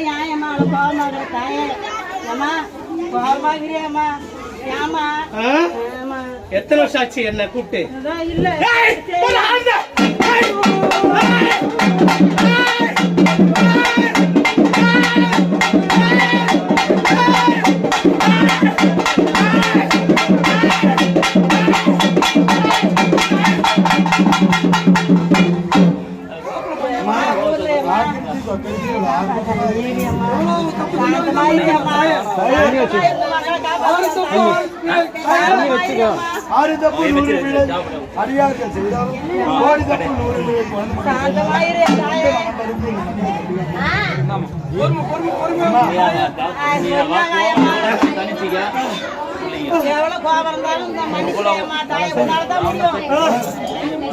வீட்டுல ஏமா அவளை கோபமாக தாயே அம்மா கோபமாகிறியாம்மா ஏமா எத்தனை வருஷம் ஆச்சு என்ன கூப்பிட்டு இல்ல எவ்வளவு கோபம் இருந்தாலும் இந்த மனுஷன் மாட்டாய் உன்னாலதான் முடியும்